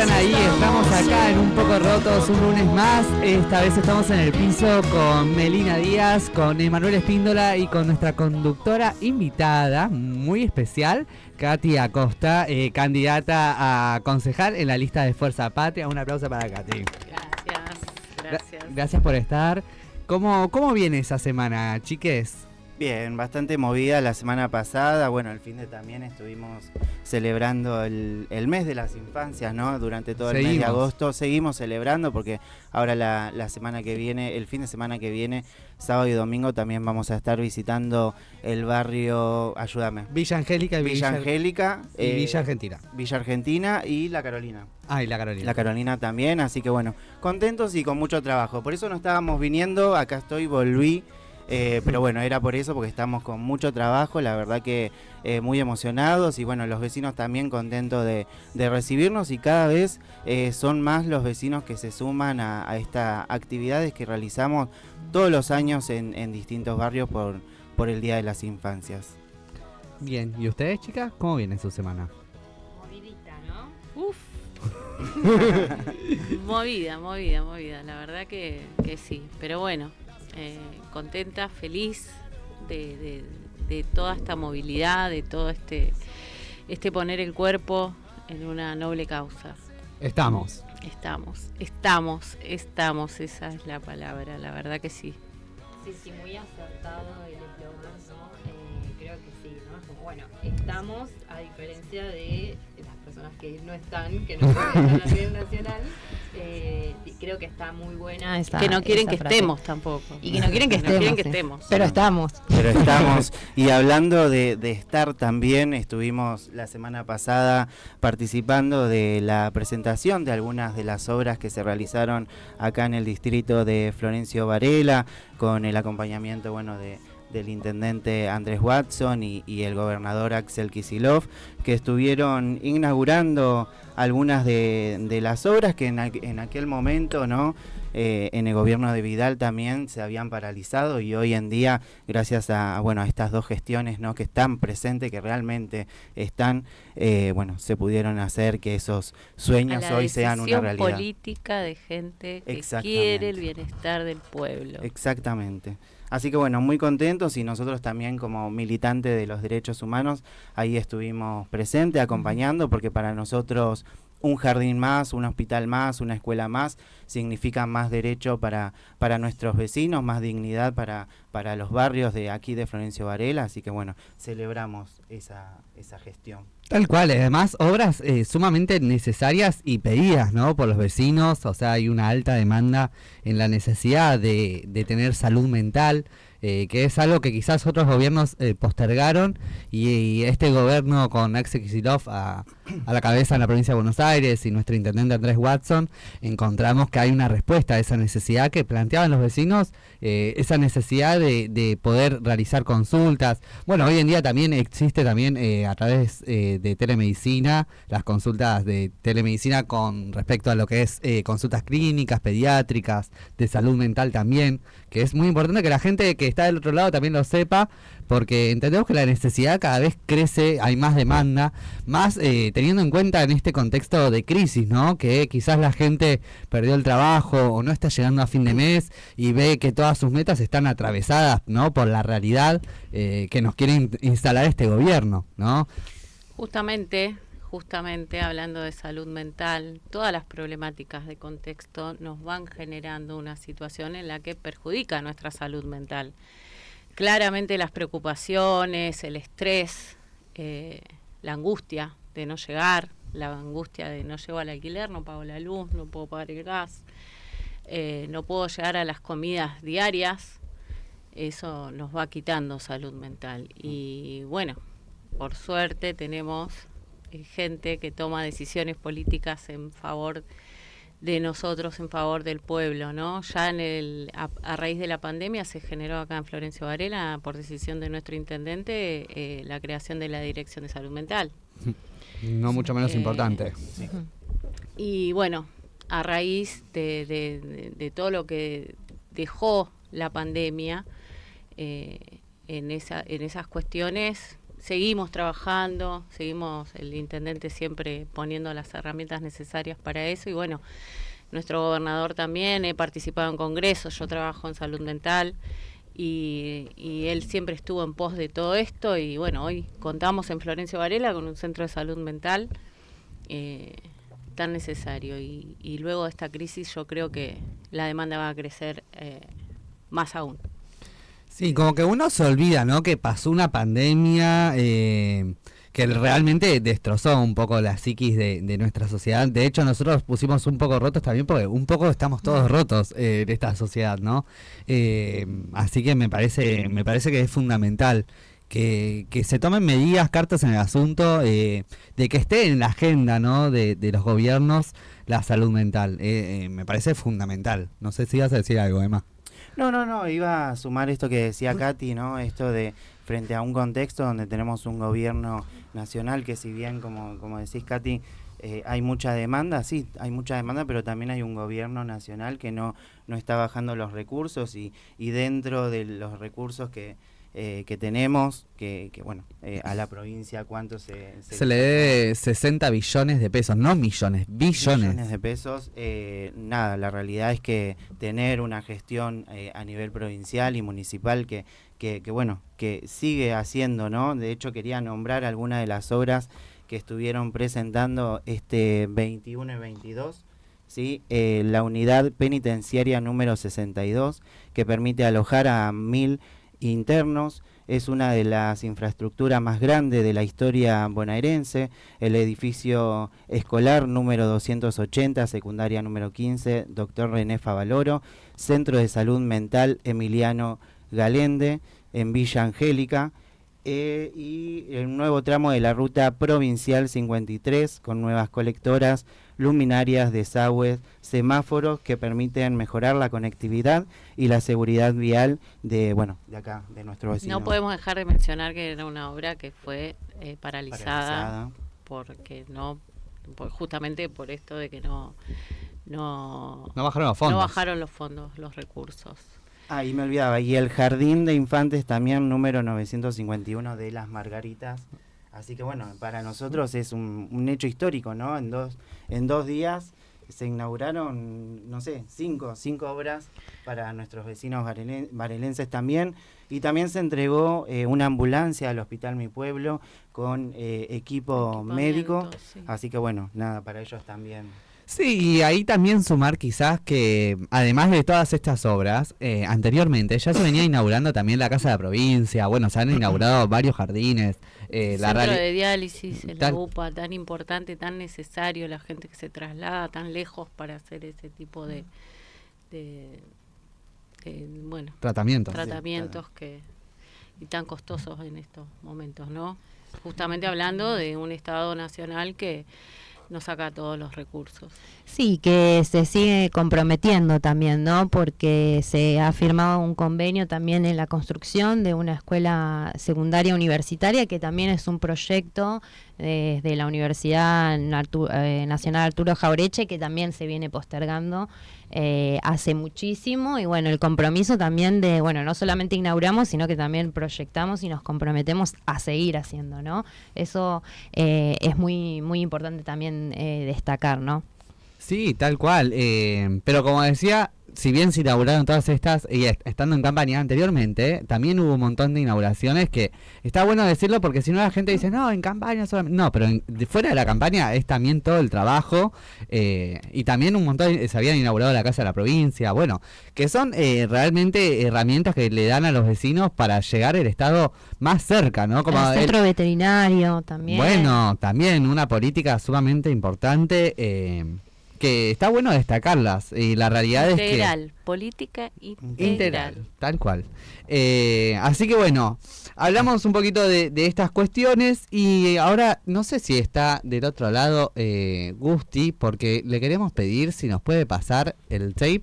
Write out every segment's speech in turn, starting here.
están ahí? Estamos acá en Un Poco Rotos un lunes más. Esta vez estamos en el piso con Melina Díaz, con Emanuel Espíndola y con nuestra conductora invitada muy especial, Katy Acosta, candidata a concejal en la lista de Fuerza Patria. Un aplauso para Katy. Gracias. Gracias por estar. ¿Cómo viene esa semana, chiques? Bien, bastante movida la semana pasada. Bueno, el fin de también estuvimos celebrando el mes de las infancias, ¿no? Durante todo el mes de agosto. Seguimos celebrando porque ahora la semana que viene, el fin de semana que viene, sábado y domingo, también vamos a estar visitando el barrio, ayúdame. Villa Angélica y Villa Angélica. Y Villa Argentina. Villa Argentina y La Carolina. Ah, y La Carolina. La Carolina también, así que bueno, contentos y con mucho trabajo. Por eso no estábamos viniendo, acá estoy, volví. Pero bueno, era por eso, porque estamos con mucho trabajo, la verdad que muy emocionados y bueno, los vecinos también contentos de recibirnos y cada vez son más los vecinos que se suman a estas actividades que realizamos todos los años en distintos barrios por el Día de las Infancias. Bien, ¿y ustedes, chicas? ¿Cómo viene su semana? Movidita, ¿no? Uf. movida, la verdad que sí, pero bueno. Contenta, feliz de toda esta movilidad, de todo este poner el cuerpo en una noble causa. Estamos, esa es la palabra, la verdad que sí. Sí, muy acertado el eslogan, ¿no? Creo que sí, ¿no? Como, bueno, estamos, a diferencia de las personas que no están, que no están a nivel nacional, creo que está muy buena esa que no quieren que frase. Estemos tampoco. Y que no quieren que estemos. Sí. Pero estamos. Y hablando de estar también, estuvimos la semana pasada participando de la presentación de algunas de las obras que se realizaron acá en el distrito de Florencio Varela, con el acompañamiento, bueno, del intendente Andrés Watson y el gobernador Axel Kicillof, que estuvieron inaugurando algunas de las obras que en aquel momento, ¿no? En el gobierno de Vidal también se habían paralizado y hoy en día, gracias a estas dos gestiones, ¿no? Que están presentes, que realmente están, se pudieron hacer que esos sueños hoy sean una realidad. Política de gente que quiere el bienestar del pueblo. Exactamente. Así que bueno, muy contentos y nosotros también como militantes de los derechos humanos ahí estuvimos presentes, acompañando, porque para nosotros un jardín más, un hospital más, una escuela más, significa más derecho para nuestros vecinos, más dignidad para los barrios de aquí de Florencio Varela, así que bueno, celebramos esa gestión. Tal cual, además obras sumamente necesarias y pedidas, ¿no? Por los vecinos, o sea, hay una alta demanda en la necesidad de tener salud mental, que es algo que quizás otros gobiernos postergaron y este gobierno con Axel Kicillof a la cabeza en la provincia de Buenos Aires y nuestro intendente Andrés Watson, encontramos que hay una respuesta a esa necesidad que planteaban los vecinos, esa necesidad de poder realizar consultas. Bueno, hoy en día también existe a través de telemedicina, las consultas de telemedicina con respecto a lo que es consultas clínicas, pediátricas, de salud mental también, que es muy importante que la gente que está del otro lado también lo sepa, porque entendemos que la necesidad cada vez crece, hay más demanda, más teniendo en cuenta en este contexto de crisis, ¿no? Que quizás la gente perdió el trabajo o no está llegando a fin de mes y ve que todas sus metas están atravesadas, ¿no? Por la realidad que nos quiere instalar este gobierno, ¿no? Justamente hablando de salud mental, todas las problemáticas de contexto nos van generando una situación en la que perjudica nuestra salud mental. Claramente las preocupaciones, el estrés, la angustia de no llegar, la angustia de no llego al alquiler, no pago la luz, no puedo pagar el gas, no puedo llegar a las comidas diarias, eso nos va quitando salud mental. Y bueno, por suerte tenemos gente que toma decisiones políticas en favor de nosotros, en favor del pueblo, ¿no? Ya a raíz de la pandemia se generó acá en Florencio Varela, por decisión de nuestro intendente, la creación de la Dirección de Salud Mental. No mucho menos importante. Sí. Y bueno, a raíz de todo lo que dejó la pandemia, en esas cuestiones seguimos trabajando, seguimos el intendente siempre poniendo las herramientas necesarias para eso y bueno, nuestro gobernador también, he participado en congresos, yo trabajo en salud mental y él siempre estuvo en pos de todo esto y bueno, hoy contamos en Florencio Varela con un centro de salud mental tan necesario y luego de esta crisis yo creo que la demanda va a crecer más aún. Sí, como que uno se olvida, ¿no? Que pasó una pandemia que realmente destrozó un poco la psiquis de nuestra sociedad. De hecho, nosotros pusimos un poco rotos también porque un poco estamos todos rotos en esta sociedad, ¿no? Así que me parece que es fundamental que se tomen medidas, cartas en el asunto, de que esté en la agenda, ¿no? De los gobiernos la salud mental. Me parece fundamental. No sé si ibas a decir algo, Emma. No, iba a sumar esto que decía Katy, ¿no? Esto de frente a un contexto donde tenemos un gobierno nacional que si bien, como decís Katy, hay mucha demanda, sí, hay mucha demanda, pero también hay un gobierno nacional que no está bajando los recursos y dentro de los recursos que tenemos, que bueno, a la provincia cuánto se le debe 60 billones de pesos, no millones, billones de pesos. Nada, la realidad es que tener una gestión a nivel provincial y municipal que bueno, que sigue haciendo, ¿no? De hecho quería nombrar algunas de las obras que estuvieron presentando este 21 y 22. ¿Sí? La unidad penitenciaria número 62, que permite alojar a 1000 internos, es una de las infraestructuras más grandes de la historia bonaerense. El edificio escolar número 280, secundaria número 15, Dr. René Favaloro, Centro de Salud Mental Emiliano Galende, en Villa Angélica, y el nuevo tramo de la ruta provincial 53, con nuevas colectoras, luminarias, desagües, semáforos que permiten mejorar la conectividad y la seguridad vial de acá, de nuestro vecino. No podemos dejar de mencionar que era una obra que fue paralizada porque justamente por esto de que no bajaron los fondos. No bajaron los fondos, los recursos. Y me olvidaba, y el Jardín de Infantes también, número 951 de Las Margaritas. Así que bueno, para nosotros es un hecho histórico, ¿no? En dos días se inauguraron, no sé, cinco obras para nuestros vecinos varelenses también. Y también se entregó una ambulancia al Hospital Mi Pueblo con equipo médico. Sí. Así que bueno, nada, para ellos también. Sí, y ahí también sumar quizás que además de todas estas obras, anteriormente ya se venía inaugurando también la Casa de la Provincia, bueno, se han inaugurado varios jardines. El centro de diálisis, la UPA, tan importante, tan necesario, la gente que se traslada tan lejos para hacer ese tipo de tratamientos y tan costosos en estos momentos, ¿no? Justamente hablando de un Estado nacional que no saca todos los recursos. Sí, que se sigue comprometiendo también, ¿no? Porque se ha firmado un convenio también en la construcción de una escuela secundaria universitaria, que también es un proyecto desde la Universidad Nacional Arturo Jaureche, que también se viene postergando hace muchísimo. Y bueno, el compromiso también de, bueno, no solamente inauguramos, sino que también proyectamos y nos comprometemos a seguir haciendo, ¿no? Eso es muy, muy importante también destacar, ¿no? Sí, tal cual. Pero como decía, si bien se inauguraron todas estas, y estando en campaña anteriormente, también hubo un montón de inauguraciones que está bueno decirlo porque si no la gente dice, no, en campaña solamente. No, pero fuera de la campaña es también todo el trabajo, y también un montón se habían inaugurado la Casa de la Provincia, bueno, que son realmente herramientas que le dan a los vecinos para llegar el Estado más cerca, ¿no? Como el centro veterinario también. Bueno, también una política sumamente importante, que está bueno destacarlas, y la realidad es que política integral, tal cual. Así que bueno, hablamos un poquito de estas cuestiones, y ahora no sé si está del otro lado Gusti, porque le queremos pedir si nos puede pasar el tape.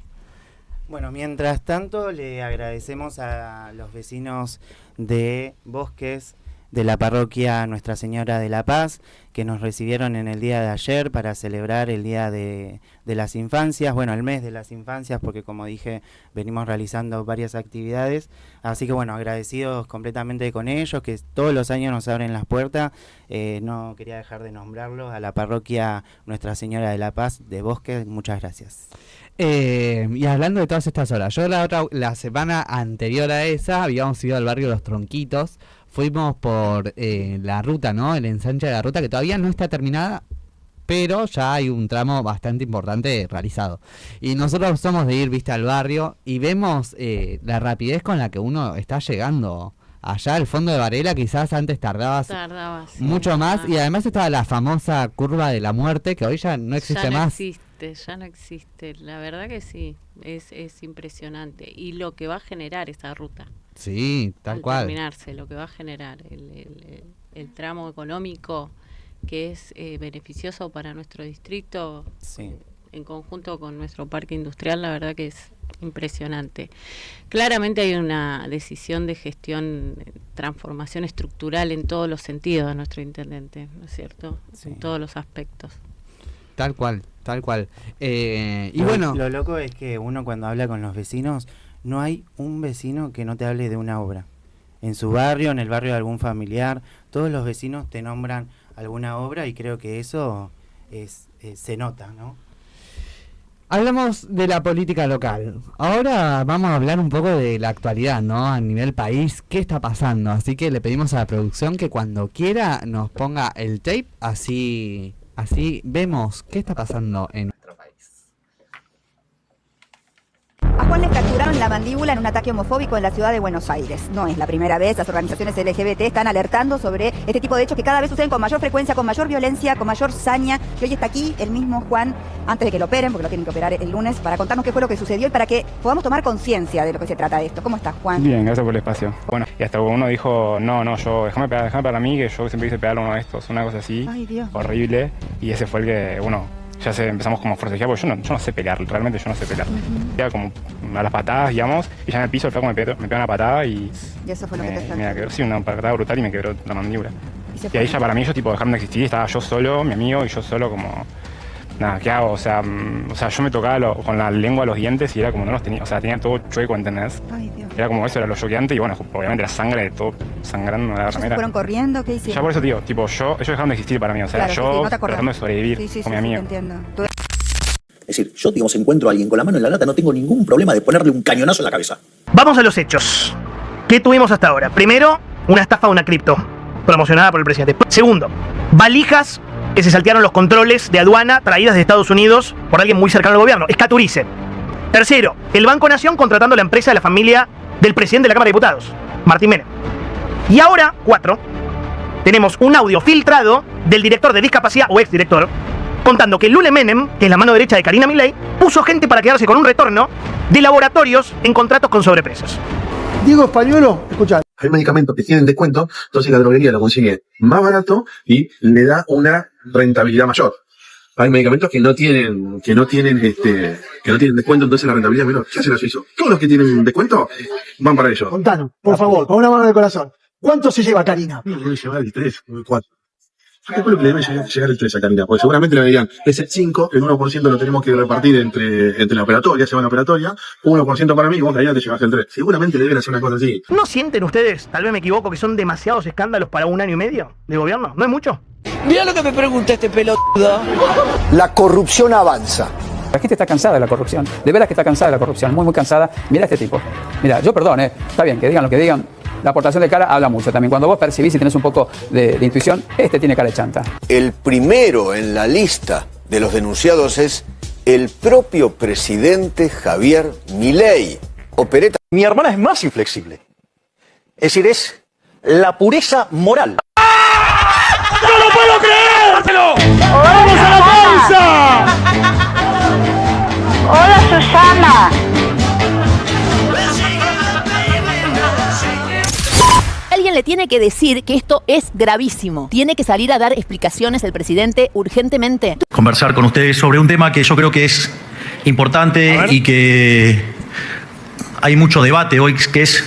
Bueno, mientras tanto le agradecemos a los vecinos de Bosques de la parroquia Nuestra Señora de la Paz, que nos recibieron en el día de ayer para celebrar el Día de las Infancias, bueno, el mes de las infancias, porque como dije, venimos realizando varias actividades, así que bueno, agradecidos completamente con ellos, que todos los años nos abren las puertas. No quería dejar de nombrarlos, a la parroquia Nuestra Señora de la Paz de Bosque, muchas gracias. Y hablando de todas estas horas, yo la semana anterior a esa habíamos ido al barrio Los Tronquitos, fuimos por la ruta, ¿no? El ensanche de la ruta, que todavía no está terminada, pero ya hay un tramo bastante importante realizado. Y nosotros somos de ir, viste, al barrio y vemos la rapidez con la que uno está llegando allá al fondo de Varela. Quizás antes tardabas mucho más, y además estaba la famosa curva de la muerte, que hoy ya no existe más. Ya no existe, la verdad que sí, es impresionante. Y lo que va a generar esa ruta. Sí, tal cual. Terminarse, lo que va a generar el tramo económico que es beneficioso para nuestro distrito, sí, en conjunto con nuestro parque industrial, la verdad que es impresionante. Claramente hay una decisión de gestión, transformación estructural en todos los sentidos de nuestro intendente, ¿no es cierto? Sí. En todos los aspectos. Tal cual, tal cual. Y bueno, lo loco es que uno cuando habla con los vecinos, no hay un vecino que no te hable de una obra. En su barrio, en el barrio de algún familiar, todos los vecinos te nombran alguna obra, y creo que eso se nota, ¿no? Hablamos de la política local. Ahora vamos a hablar un poco de la actualidad, ¿no? A nivel país, ¿qué está pasando? Así que le pedimos a la producción que cuando quiera nos ponga el tape, así vemos qué está pasando en nuestro país. A Juan le fracturaron la mandíbula en un ataque homofóbico en la ciudad de Buenos Aires. No es la primera vez, las organizaciones LGBT están alertando sobre este tipo de hechos que cada vez suceden con mayor frecuencia, con mayor violencia, con mayor saña. Y hoy está aquí el mismo Juan, antes de que lo operen, porque lo tienen que operar el lunes, para contarnos qué fue lo que sucedió y para que podamos tomar conciencia de lo que se trata de esto. ¿Cómo estás, Juan? Bien, gracias por el espacio. Bueno, y hasta uno dijo, yo, déjame pegar a mí, que yo siempre quise pegarle a uno de estos, una cosa así. Ay, Dios. Horrible, y ese fue el que, ya empezamos como a forcejear, porque yo no sé pelear, realmente yo no sé pelear. Ya como a las patadas, digamos, y ya en el piso el flaco me pegó una patada y eso fue lo que te me quebró, sí, una patada brutal, y me quebró la mandíbula. Y ahí ya para mí, tipo, dejaron de existir, estaba yo solo, mi amigo, y yo solo como, nada, ¿qué hago? O sea, yo me tocaba con la lengua los dientes y era como no los tenía, o sea, tenía todo chueco, ¿entendés? Ay, Dios. Era como eso, era lo choqueante, y bueno, obviamente la sangre de todo sangrando la ¿Ellos remera. fueron corriendo? ¿Qué hicieron? Ya por eso, tío, tipo, ellos dejaron de existir para mí, o sea, claro, yo no tratando de sobrevivir con mi amigo. Te entiendo. Es decir, yo, digamos, encuentro a alguien con la mano en la lata, no tengo ningún problema de ponerle un cañonazo en la cabeza. Vamos a los hechos. ¿Qué tuvimos hasta ahora? Primero, una estafa de una cripto, promocionada por el presidente. Segundo, valijas que se saltearon los controles de aduana traídas de Estados Unidos por alguien muy cercano al gobierno, Escaturice. Tercero, el Banco Nación contratando la empresa de la familia del presidente de la Cámara de Diputados, Martín Menem. Y ahora, 4, tenemos un audio filtrado del director de discapacidad o exdirector contando que Lule Menem, que es la mano derecha de Karina Milei, puso gente para quedarse con un retorno de laboratorios en contratos con sobreprecios. Diego Españolo, escucha. Hay medicamentos que tienen descuento, entonces la droguería lo consigue más barato y le da una rentabilidad mayor. Hay medicamentos que no tienen descuento, entonces la rentabilidad es menor. ¿Qué hace la Suizo? Todos los que tienen descuento van para ellos. Contanos, por favor, con una mano de corazón. ¿Cuánto se lleva Karina? Debe llevar el 3 o el 4. Yo calculo que le debe llegar el 3 a Karina, porque seguramente le dirían, es el 5, el 1% lo tenemos que repartir entre la operatoria, se va a la operatoria, 1% para mí, vos Karina te llevas el 3. Seguramente le deben hacer una cosa así. ¿No sienten ustedes, tal vez me equivoco, que son demasiados escándalos para un año y medio de gobierno? ¿No es mucho? Mira lo que me pregunta este pelotudo. La corrupción avanza. La gente está cansada de la corrupción, de veras que está cansada de la corrupción, muy cansada. Mira este tipo, mira, yo perdón, está bien, que digan lo que digan. La aportación de cara habla mucho también. Cuando vos percibís y tenés un poco de intuición, tiene cara de chanta. El primero en la lista de los denunciados es el propio presidente Javier Milei. Opereta. Mi hermana es más inflexible. Es decir, es la pureza moral. ¡No lo puedo creer! ¡Vamos a la pausa! Hola, Susana. Alguien le tiene que decir que esto es gravísimo. Tiene que salir a dar explicaciones el presidente urgentemente. Conversar con ustedes sobre un tema que yo creo que es importante y que hay mucho debate hoy, que es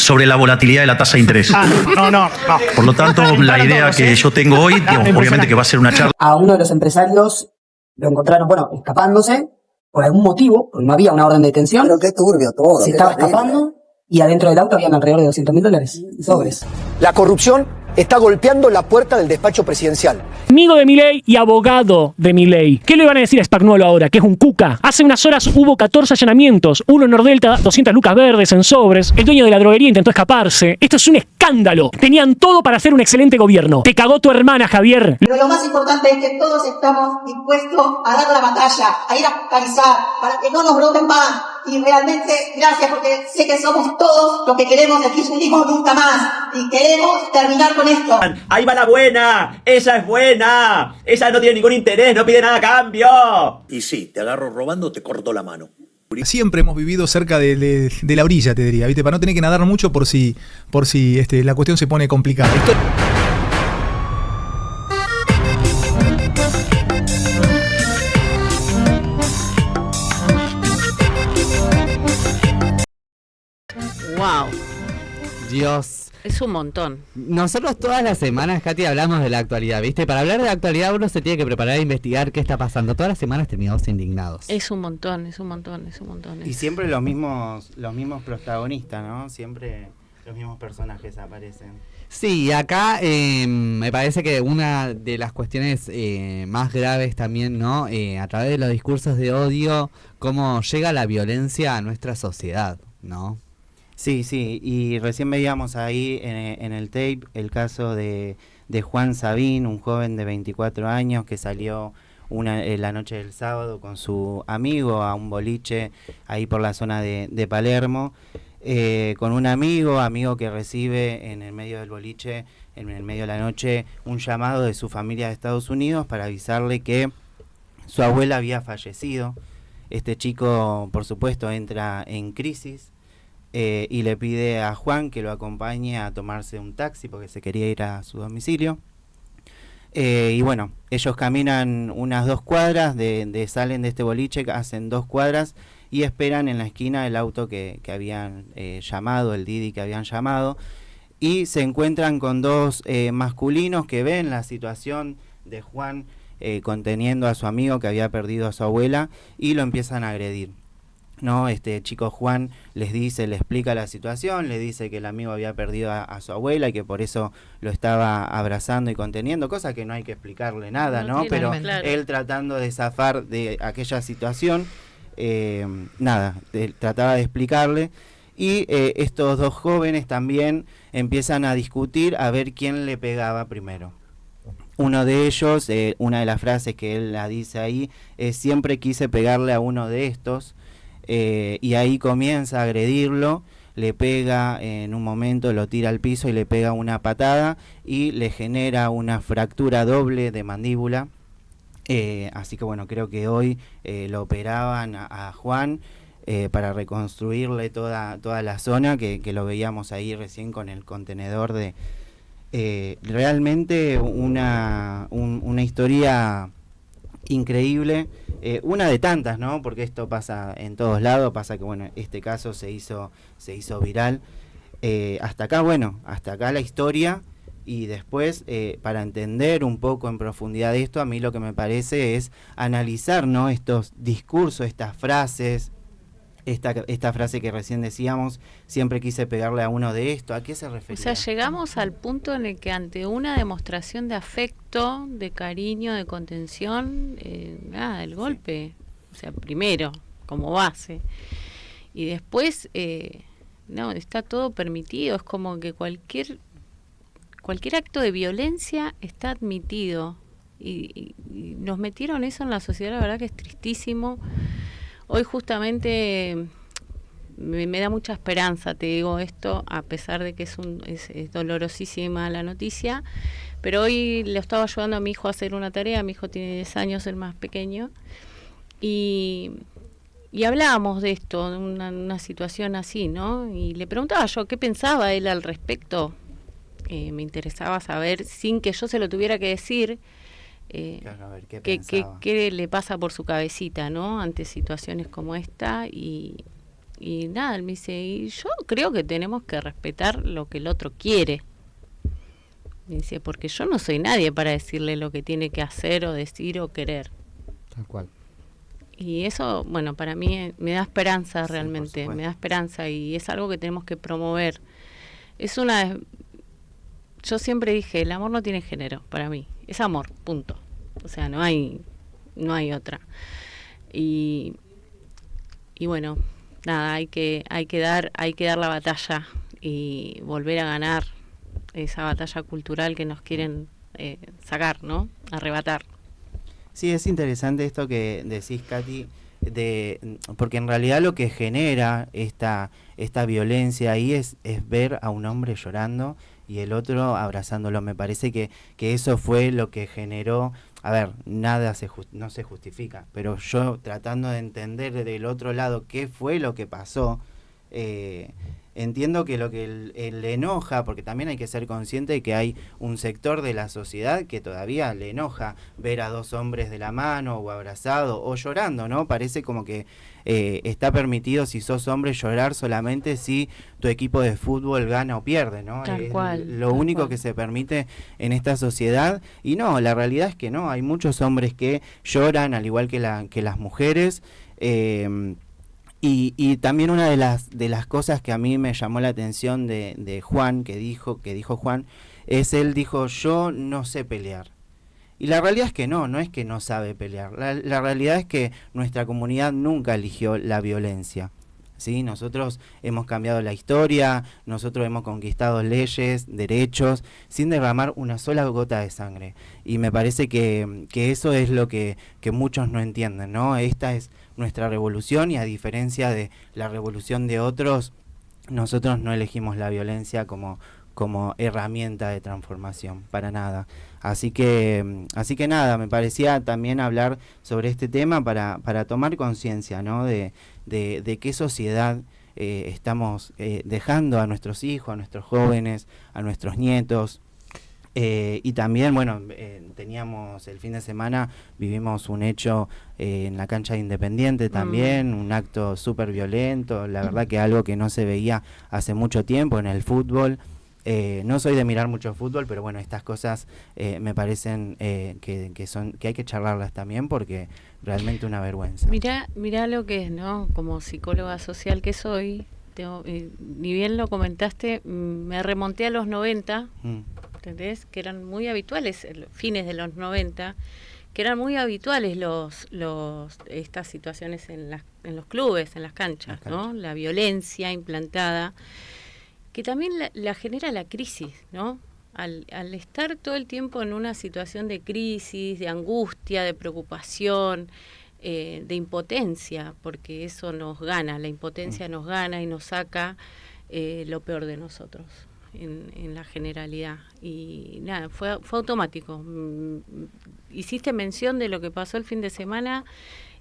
sobre la volatilidad de la tasa de interés. No. Por lo tanto, la idea que yo tengo hoy, obviamente que va a ser una charla. A uno de los empresarios lo encontraron, escapándose por algún motivo, porque no había una orden de detención. Pero qué turbio todo. Se estaba escapando y adentro del auto habían alrededor de $200.000 sobres. La corrupción está golpeando la puerta del despacho presidencial. Amigo de Milei y abogado de Milei. ¿Qué le van a decir a Spagnuolo ahora? Que es un cuca. Hace unas horas hubo 14 allanamientos. Uno en Nordelta, 200 lucas verdes en sobres. El dueño de la droguería intentó escaparse. Esto es un escándalo. Tenían todo para hacer un excelente gobierno. Te cagó tu hermana, Javier. Pero lo más importante es que todos estamos dispuestos a dar la batalla, a ir a fiscalizar, para que no nos broten más. Y realmente, gracias, porque sé que somos todos los que queremos el kirchnerismo nunca más. Y queremos terminar con esto. Ahí va la buena, esa es buena, esa no tiene ningún interés, no pide nada a cambio. Y sí, te agarro robando, te corto la mano. Siempre hemos vivido cerca de la orilla, te diría, ¿viste? Para no tener que nadar mucho por si la cuestión se pone complicada. Wow. Dios. Es un montón. Nosotros todas las semanas, Katy, hablamos de la actualidad, ¿viste? Para hablar de la actualidad uno se tiene que preparar a investigar qué está pasando. Todas las semanas terminamos indignados. Es un montón. Y siempre los mismos protagonistas, ¿no? Siempre los mismos personajes aparecen. Sí, acá me parece que una de las cuestiones más graves también, ¿no? A través de los discursos de odio, cómo llega la violencia a nuestra sociedad, ¿no? Sí, y recién veíamos ahí en el tape el caso de Juan Sabín, un joven de 24 años que salió la noche del sábado con su amigo a un boliche ahí por la zona de Palermo, con un amigo que recibe en el medio del boliche, en el medio de la noche, un llamado de su familia de Estados Unidos para avisarle que su abuela había fallecido. Este chico, por supuesto, entra en crisis. Y le pide a Juan que lo acompañe a tomarse un taxi porque se quería ir a su domicilio. Y bueno, ellos caminan unas 2 cuadras, salen de este boliche, hacen 2 cuadras y esperan en la esquina el auto que habían llamado, el Didi que habían llamado, y se encuentran con 2 masculinos que ven la situación de Juan conteniendo a su amigo que había perdido a su abuela y lo empiezan a agredir. No, este chico Juan le explica la situación, le dice que el amigo había perdido a su abuela y que por eso lo estaba abrazando y conteniendo, cosa que no hay que explicarle nada, ¿no? Pero claro, él tratando de zafar de aquella situación, trataba de explicarle. Y estos 2 jóvenes también empiezan a discutir a ver quién le pegaba primero. Uno de ellos, una de las frases que él la dice ahí, es: siempre quise pegarle a uno de estos. Y ahí comienza a agredirlo, le pega en un momento, lo tira al piso y le pega una patada y le genera una fractura doble de mandíbula. Así que bueno, creo que hoy lo operaban a Juan para reconstruirle toda la zona, que lo veíamos ahí recién con el contenedor de... realmente una historia increíble, una de tantas, ¿no? Porque esto pasa en todos lados, pasa que bueno, este caso se hizo viral. Hasta acá la historia, y después para entender un poco en profundidad esto, a mí lo que me parece es analizar, ¿no? Estos discursos, estas frases, esta frase que recién decíamos: siempre quise pegarle a uno de esto, ¿a qué se refería? O sea, llegamos al punto en el que ante una demostración de afecto, de cariño, de contención, el golpe, o sea, primero, como base, y después, está todo permitido, es como que cualquier acto de violencia está admitido, y nos metieron eso en la sociedad, la verdad que es tristísimo. Hoy justamente me da mucha esperanza, te digo esto, a pesar de que es dolorosísima la noticia, pero hoy le estaba ayudando a mi hijo a hacer una tarea. Mi hijo tiene 10 años, el más pequeño, y hablábamos de esto, de una situación así, ¿no? Y le preguntaba yo qué pensaba él al respecto. Me interesaba saber, sin que yo se lo tuviera que decir, claro, a ver, qué le pasa por su cabecita, ¿no? Ante situaciones como esta, y Y nada, él me dice, y yo creo que tenemos que respetar lo que el otro quiere. Me dice, porque yo no soy nadie para decirle lo que tiene que hacer o decir o querer. Tal cual. Y eso, bueno, para mí me da esperanza realmente, me da esperanza y es algo que tenemos que promover. Yo siempre dije, el amor no tiene género para mí, es amor, punto. O sea, no hay otra. Y bueno, nada, hay que dar la batalla y volver a ganar esa batalla cultural que nos quieren sacar, ¿no? Arrebatar. Sí, es interesante esto que decís, Katy, porque en realidad lo que genera esta violencia ahí es ver a un hombre llorando y el otro abrazándolo. Me parece que eso fue lo que generó. A ver, nada no se justifica, pero yo tratando de entender del otro lado qué fue lo que pasó, entiendo que lo que le enoja, porque también hay que ser consciente de que hay un sector de la sociedad que todavía le enoja ver a dos hombres de la mano o abrazados o llorando, ¿no? Parece como que está permitido, si sos hombre, llorar solamente si tu equipo de fútbol gana o pierde, ¿no? Tal cual, lo único que se permite en esta sociedad. Y no, la realidad es que no, hay muchos hombres que lloran al igual que las mujeres. Y también una de las cosas que a mí me llamó la atención de Juan, que dijo Juan, él dijo, yo no sé pelear. Y la realidad es que no es que no sabe pelear. La realidad es que nuestra comunidad nunca eligió la violencia. ¿Sí? Nosotros hemos cambiado la historia, nosotros hemos conquistado leyes, derechos, sin derramar una sola gota de sangre. Y me parece que eso es lo que muchos no entienden, ¿no? Esta es nuestra revolución y a diferencia de la revolución de otros, nosotros no elegimos la violencia como herramienta de transformación, para nada. Así que nada, me parecía también hablar sobre este tema para tomar conciencia, ¿no? de qué sociedad estamos dejando a nuestros hijos, a nuestros jóvenes, a nuestros nietos. Y también, bueno, teníamos el fin de semana, vivimos un hecho en la cancha de Independiente también, un acto súper violento, la verdad que algo que no se veía hace mucho tiempo en el fútbol. No soy de mirar mucho fútbol, pero bueno, estas cosas me parecen que hay que charlarlas también porque realmente una vergüenza. Mirá lo que es, ¿no? Como psicóloga social que soy, ni bien lo comentaste, me remonté a los 90, ¿entendés? Que eran muy habituales, fines de los 90, que eran muy habituales estas situaciones en los clubes, en las canchas, ¿no? La violencia implantada, que también la genera la crisis, ¿no? Al estar todo el tiempo en una situación de crisis, de angustia, de preocupación, de impotencia, porque eso nos gana, la impotencia nos gana y nos saca lo peor de nosotros en la generalidad. Y nada, fue automático. Hiciste mención de lo que pasó el fin de semana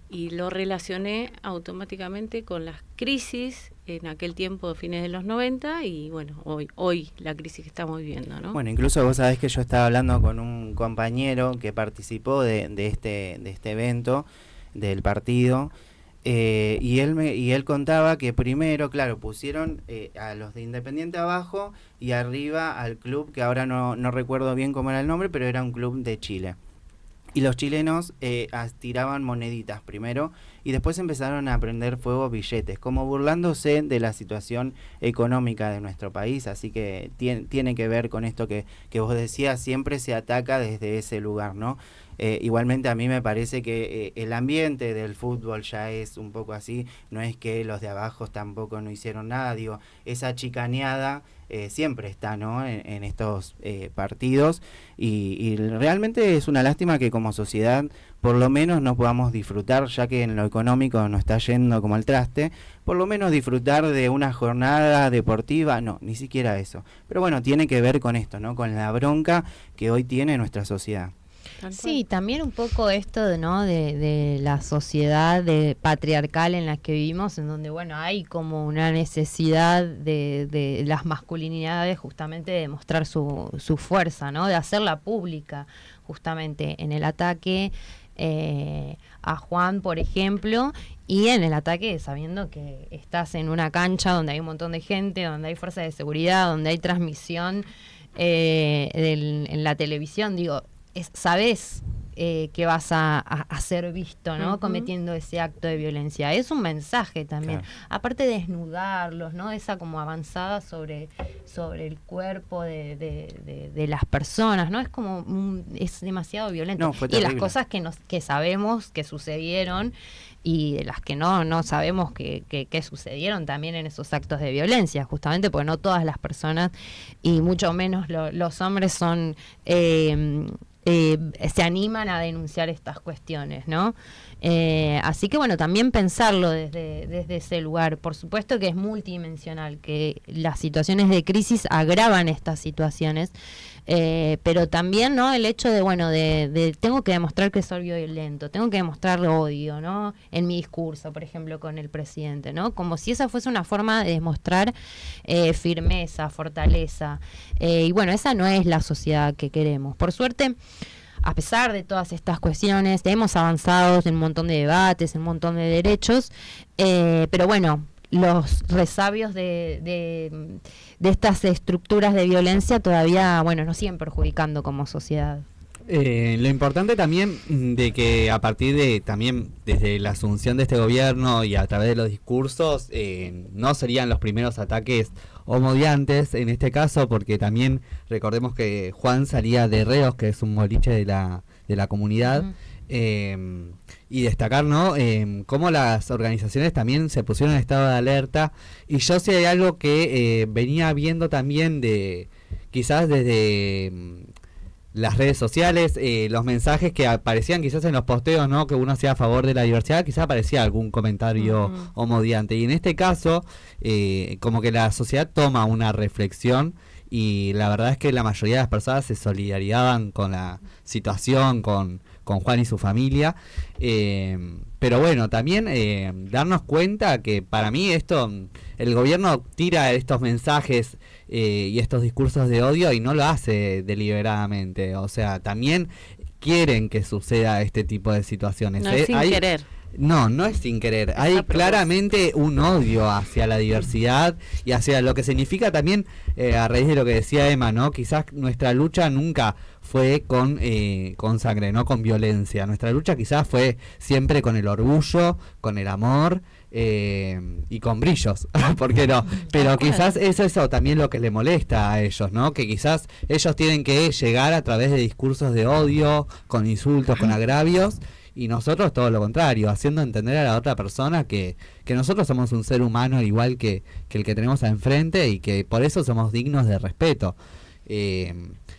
y lo relacioné automáticamente con las crisis en aquel tiempo de fines de los 90 y bueno, hoy la crisis que estamos viviendo, ¿no? Bueno, incluso vos sabés que yo estaba hablando con un compañero que participó de este evento del partido y él contaba que primero, claro, pusieron a los de Independiente abajo y arriba al club, que ahora no recuerdo bien cómo era el nombre, pero era un club de Chile. Y los chilenos tiraban moneditas primero y después empezaron a prender fuego billetes, como burlándose de la situación económica de nuestro país. Así que tiene que ver con esto que vos decías, siempre se ataca desde ese lugar, ¿no? Igualmente a mí me parece que el ambiente del fútbol ya es un poco así, no es que los de abajo tampoco no hicieron nada, digo, esa chicaneada siempre está, ¿no? en estos partidos y realmente es una lástima que como sociedad por lo menos no podamos disfrutar, ya que en lo económico nos está yendo como el traste, por lo menos disfrutar de una jornada deportiva, no, ni siquiera eso. Pero bueno, tiene que ver con esto, ¿no? Con la bronca que hoy tiene nuestra sociedad. Sí, también un poco esto, ¿no? de la sociedad patriarcal en la que vivimos, en donde, bueno, hay como una necesidad de las masculinidades justamente de mostrar su fuerza, ¿no? De hacerla pública justamente en el ataque a Juan, por ejemplo, y en el ataque sabiendo que estás en una cancha donde hay un montón de gente, donde hay fuerza de seguridad, donde hay transmisión en la televisión, digo, sabés que vas a ser visto, ¿no? Cometiendo ese acto de violencia. Es un mensaje también. Claro. Aparte de desnudarlos, ¿no? Esa como avanzada sobre el cuerpo de las personas, ¿no? Es como es demasiado violento. No, fue y terrible. las cosas que sabemos que sucedieron y de las que no sabemos que sucedieron también en esos actos de violencia, justamente porque no todas las personas, y mucho menos los hombres son... se animan a denunciar estas cuestiones, ¿no? Así que bueno, también pensarlo desde ese lugar. Por supuesto que es multidimensional, que las situaciones de crisis agravan estas situaciones, pero también, ¿no? El hecho de tengo que demostrar que soy violento, tengo que demostrar odio, ¿no? En mi discurso, por ejemplo, con el presidente, ¿no? Como si esa fuese una forma de demostrar firmeza, fortaleza. Y bueno, esa no es la sociedad que queremos. Por suerte, a pesar de todas estas cuestiones, hemos avanzado en un montón de debates, en un montón de derechos, pero bueno, los resabios de estas estructuras de violencia todavía, bueno, nos siguen perjudicando como sociedad. Lo importante también de que a partir de también desde la asunción de este gobierno y a través de los discursos no serían los primeros ataques homodiantes en este caso, porque también recordemos que Juan salía de Reos, que es un boliche de la comunidad. Y destacar, ¿no? Cómo las organizaciones también se pusieron en estado de alerta. Y yo sí hay algo que venía viendo también de quizás desde las redes sociales, los mensajes que aparecían quizás en los posteos, ¿no? Que uno hacía a favor de la diversidad, quizás aparecía algún comentario homodiante. Y en este caso, como que la sociedad toma una reflexión. Y la verdad es que la mayoría de las personas se solidarizaban con la situación, con Juan y su familia. Pero bueno, también darnos cuenta que para mí el gobierno tira estos mensajes y estos discursos de odio y no lo hace deliberadamente. O sea, también quieren que suceda este tipo de situaciones. No es sin querer. No es sin querer. Hay claramente un odio hacia la diversidad y hacia lo que significa también, a raíz de lo que decía Emma, ¿no? Quizás nuestra lucha nunca fue con sangre, no con violencia. Nuestra lucha quizás fue siempre con el orgullo, con el amor y con brillos, ¿por qué no? Pero quizás es eso también lo que le molesta a ellos, ¿no? Que quizás ellos tienen que llegar a través de discursos de odio, con insultos, con agravios. Y nosotros todo lo contrario, haciendo entender a la otra persona que nosotros somos un ser humano igual que el que tenemos enfrente y que por eso somos dignos de respeto. Y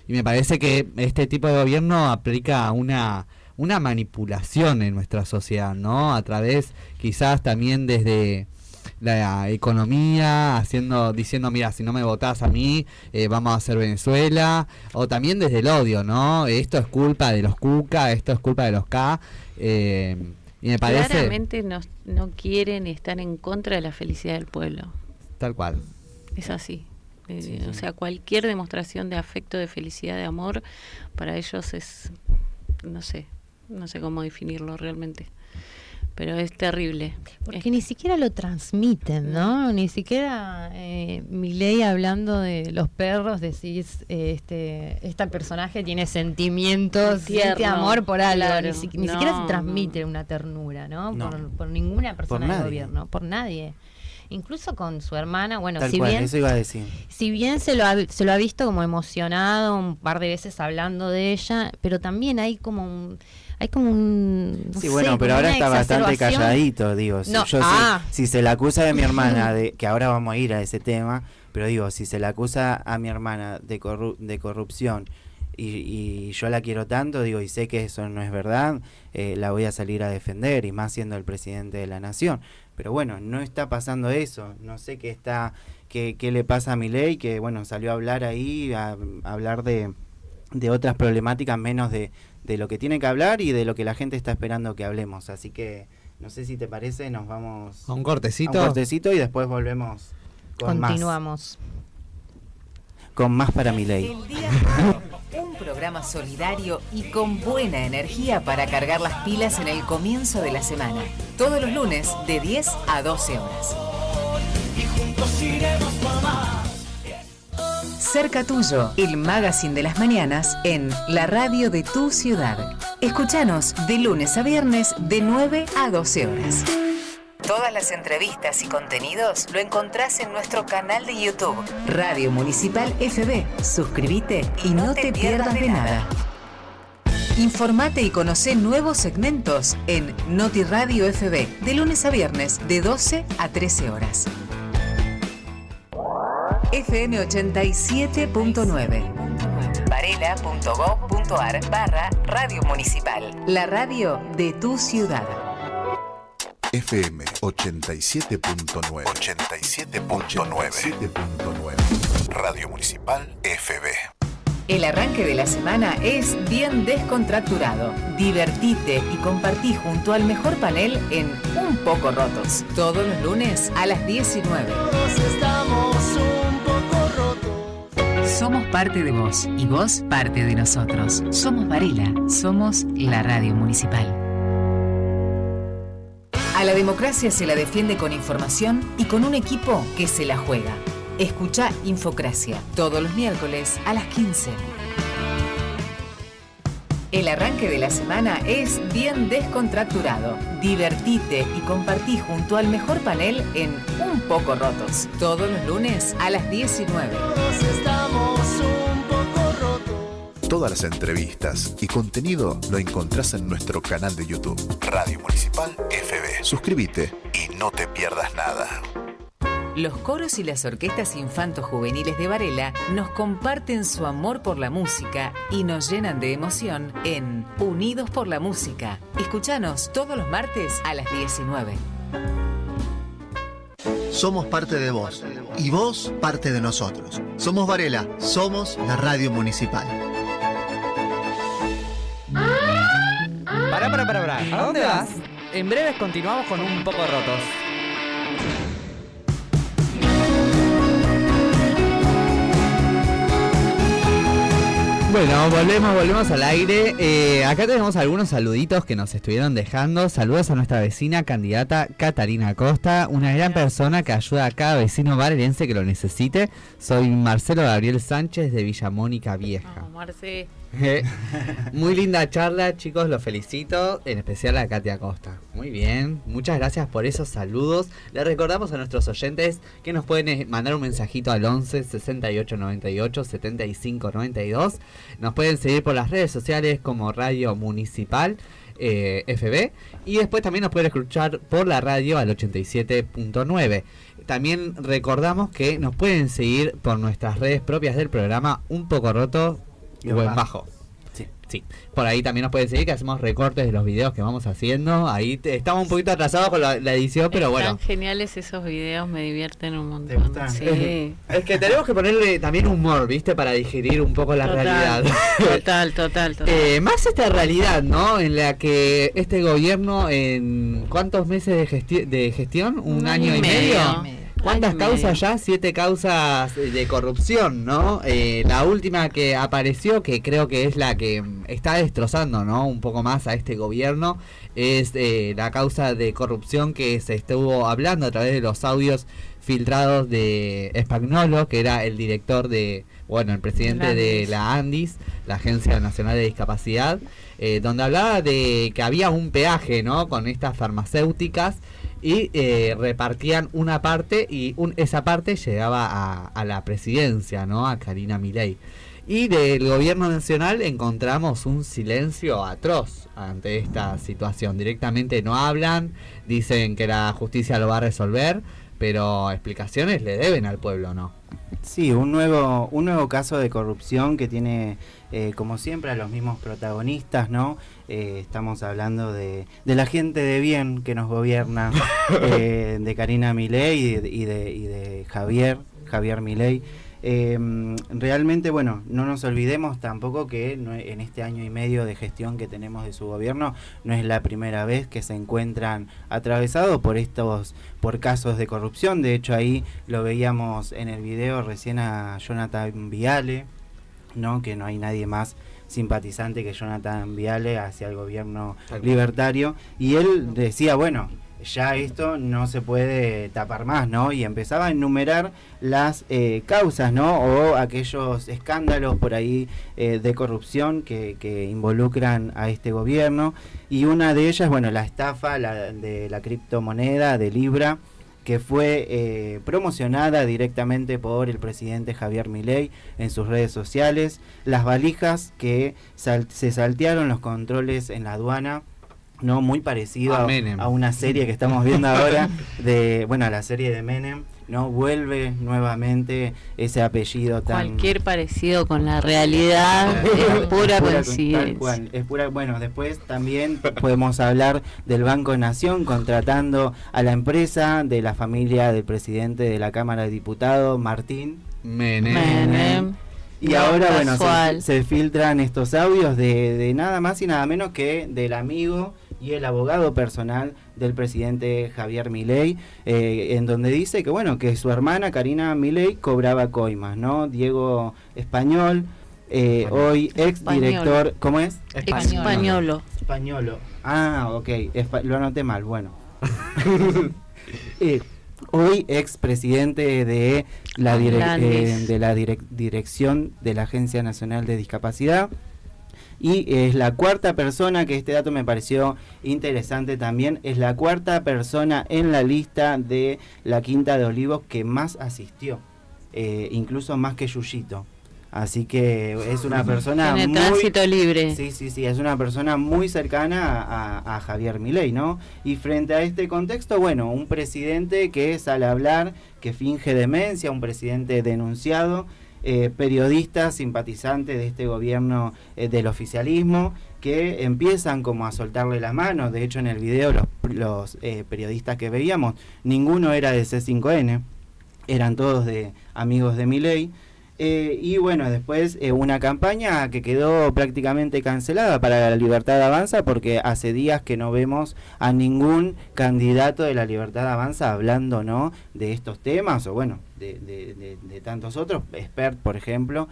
me parece que este tipo de gobierno aplica una manipulación en nuestra sociedad, ¿no? A través quizás también desde la economía, diciendo, mira, si no me votás a mí, vamos a hacer Venezuela, o también desde el odio, ¿no? Esto es culpa de los Cuca, esto es culpa de los K, y me parece... Claramente no quieren estar en contra de la felicidad del pueblo. Tal cual. Es así. O sea, cualquier demostración de afecto, de felicidad, de amor, para ellos es, no sé cómo definirlo realmente. Pero es terrible. Porque ni siquiera lo transmiten, ¿no? Ni siquiera Milei hablando de los perros, decís, este personaje tiene sentimientos, siente amor por algo. Claro. Ni siquiera se transmite una ternura, ¿no? Por ninguna persona del gobierno, por nadie. Incluso con su hermana, bueno, Tal cual, eso iba a decir. Si bien se lo ha visto como emocionado un par de veces hablando de ella, pero también hay como un sí, bueno, pero ahora está bastante calladito, digo. Si se la acusa de mi hermana, que ahora vamos a ir a ese tema, pero digo, si se la acusa a mi hermana de corrupción y yo la quiero tanto, digo, y sé que eso no es verdad, la voy a salir a defender, y más siendo el presidente de la nación. Pero bueno, no está pasando eso. No sé qué le pasa a Milei, que bueno, salió a hablar ahí, a hablar de otras problemáticas menos de lo que tiene que hablar y de lo que la gente está esperando que hablemos. Así que no sé si te parece, nos vamos a un cortecito y después volvemos con Continuamos. Con más para Milei. Un programa solidario y con buena energía para cargar las pilas en el comienzo de la semana. Todos los lunes de 10 a 12 horas. Y juntos iremos por más. Cerca Tuyo, el magazine de las mañanas en la radio de tu ciudad. Escúchanos de lunes a viernes de 9 a 12 horas. Todas las entrevistas y contenidos lo encontrás en nuestro canal de YouTube, Radio Municipal FB. Suscríbete y no te pierdas de nada. Informate y conocé nuevos segmentos en Noti Radio FB, de lunes a viernes de 12 a 13 horas. FM 87.9. Varela.gov.ar/Radio Municipal. La radio de tu ciudad. FM 87.9. 87.9. Radio Municipal FB. El arranque de la semana es bien descontracturado. Divertite y compartí junto al mejor panel en Un Poco Rotos. Todos los lunes a las 19. Todos estamos un poco rotos. Somos parte de vos y vos parte de nosotros. Somos Varela. Somos la radio municipal. A la democracia se la defiende con información y con un equipo que se la juega. Escucha Infocracia todos los miércoles a las 15. El arranque de la semana es bien descontracturado. Divertite y compartí junto al mejor panel en Un Poco Rotos. Todos los lunes a las 19. Todos estamos un poco rotos. Todas las entrevistas y contenido lo encontrás en nuestro canal de YouTube, Radio Municipal FB. Suscríbete y no te pierdas nada. Los coros y las orquestas infanto-juveniles de Varela nos comparten su amor por la música y nos llenan de emoción en Unidos por la Música. Escúchanos todos los martes a las 19. Somos parte de vos y vos parte de nosotros. Somos Varela, somos la radio municipal. Pará. ¿A dónde vas? En breves continuamos con Un Poco Rotos. Bueno, volvemos al aire. Acá tenemos algunos saluditos que nos estuvieron dejando. Saludos a nuestra vecina candidata Catalina Costa, una gran persona que ayuda a cada vecino varelense que lo necesite. Soy Marcelo Gabriel Sánchez de Villa Mónica Vieja. No, Marce. Muy linda charla, chicos, los felicito, en especial a Katia Costa. Muy bien, muchas gracias por esos saludos. Les recordamos a nuestros oyentes que nos pueden mandar un mensajito al 11 68 98 75 92. Nos pueden seguir por las redes sociales como Radio Municipal FB, y después también nos pueden escuchar por la radio al 87.9. También recordamos que nos pueden seguir por nuestras redes propias del programa Un Poco Roto o en bajo. Sí. Por ahí también nos pueden seguir, que hacemos recortes de los videos que vamos haciendo. Ahí estamos un poquito atrasados con la edición, pero bueno. Están geniales esos videos, me divierten un montón. Sí. Es que tenemos que ponerle también humor, ¿viste? Para digerir un poco la realidad. Total. Más esta realidad, ¿no? En la que este gobierno, en ¿cuántos meses de gestión? ¿Un año y medio? ¿Cuántas causas ya? 7 causas de corrupción, ¿no? La última que apareció, que creo que es la que está destrozando, ¿no? Un poco más a este gobierno, es la causa de corrupción que se estuvo hablando a través de los audios filtrados de Spagnolo, que era el director el presidente de la ANDIS, la Agencia Nacional de Discapacidad, donde hablaba de que había un peaje, ¿no? Con estas farmacéuticas, y repartían una parte y esa parte llegaba a la presidencia, ¿no? A Karina Milei. Y del gobierno nacional encontramos un silencio atroz ante esta situación. Directamente no hablan, dicen que la justicia lo va a resolver, pero explicaciones le deben al pueblo, ¿no? Sí, un nuevo caso de corrupción que tiene, como siempre, a los mismos protagonistas, ¿no? Estamos hablando de la gente de bien que nos gobierna, de Karina Milei y de Javier Milei. Realmente, bueno, no nos olvidemos tampoco que en este año y medio de gestión que tenemos de su gobierno no es la primera vez que se encuentran atravesados por casos de corrupción. De hecho, ahí lo veíamos en el video recién a Jonathan Viale, ¿no? Que no hay nadie más simpatizante que Jonathan Viale hacia el gobierno libertario, y él decía, bueno, ya esto no se puede tapar más, ¿no? Y empezaba a enumerar las causas, ¿no? O aquellos escándalos por ahí de corrupción que involucran a este gobierno, y una de ellas, bueno, la estafa de la criptomoneda de Libra, que fue promocionada directamente por el presidente Javier Milei en sus redes sociales, las valijas que se saltearon los controles en la aduana, no, muy parecido a una serie que estamos viendo ahora, a la serie de Menem, ¿no? Vuelve nuevamente ese apellido tan... Cualquier parecido con la realidad es pura coincidencia. Tal cual, es pura... Bueno, después también podemos hablar del Banco Nación contratando a la empresa de la familia del presidente de la Cámara de Diputados, Martín Menem. Y ahora, bueno, se filtran estos audios de nada más y nada menos que del amigo y el abogado personal del presidente Javier Milei, en donde dice que, bueno, que su hermana Karina Milei cobraba coimas, ¿no? Diego Español, hoy ex director, ¿cómo es? Españolo. Ah, ok, lo anoté mal, bueno. Hoy ex presidente de la dirección de la Agencia Nacional de Discapacidad, y es la cuarta persona, que este dato me pareció interesante también, es la cuarta persona en la lista de la Quinta de Olivos que más asistió, incluso más que Yuyito. Así que es una persona muy... tránsito libre. Sí, es una persona muy cercana a Javier Milei, ¿no? Y frente a este contexto, bueno, un presidente que sale a hablar, que finge demencia, un presidente denunciado, periodistas simpatizantes de este gobierno del oficialismo, que empiezan como a soltarle la mano. De hecho, en el video los periodistas que veíamos, ninguno era de C5N, eran todos de amigos de Milei. Y bueno, después una campaña que quedó prácticamente cancelada para la Libertad Avanza, porque hace días que no vemos a ningún candidato de la Libertad Avanza hablando, ¿no?, de estos temas, o bueno, de tantos otros. Expert, por ejemplo,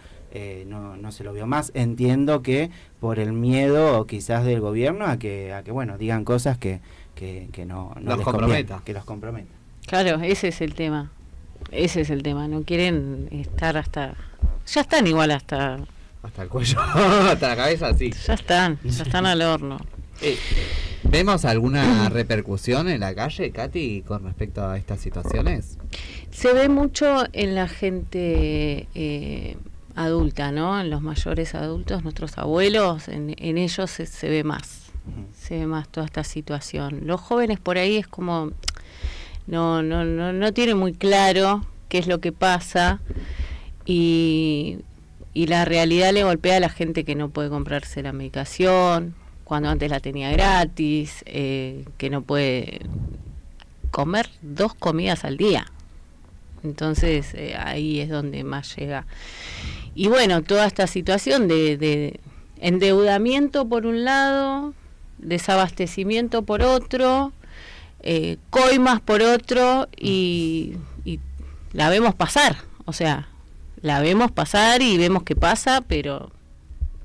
no se lo vio más. Entiendo que por el miedo, o quizás del gobierno, a que bueno, digan cosas que no los les comprometa. Que los comprometa. Claro, ese es el tema. No quieren estar hasta... Ya están igual hasta el cuello, hasta la cabeza, sí. Ya están al horno. ¿Vemos alguna repercusión en la calle, Katy, con respecto a estas situaciones? Se ve mucho en la gente adulta, ¿no? En los mayores adultos, nuestros abuelos, en ellos se ve más. Se ve más toda esta situación. Los jóvenes por ahí es como... No tiene muy claro qué es lo que pasa, y la realidad le golpea a la gente que no puede comprarse la medicación cuando antes la tenía gratis, que no puede comer 2 comidas al día. Entonces ahí es donde más llega. Y bueno, toda esta situación de endeudamiento por un lado, desabastecimiento por otro, coimas por otro, y la vemos pasar, la vemos pasar y vemos que pasa, pero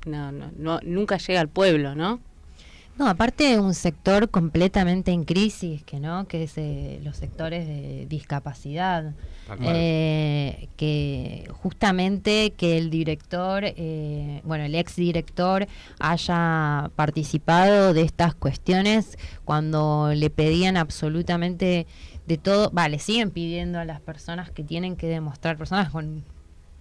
no nunca llega al pueblo, ¿no? No, aparte un sector completamente en crisis, que es los sectores de discapacidad, que justamente que el director, el exdirector haya participado de estas cuestiones cuando le pedían absolutamente de todo. Le siguen pidiendo a las personas que tienen que demostrar, personas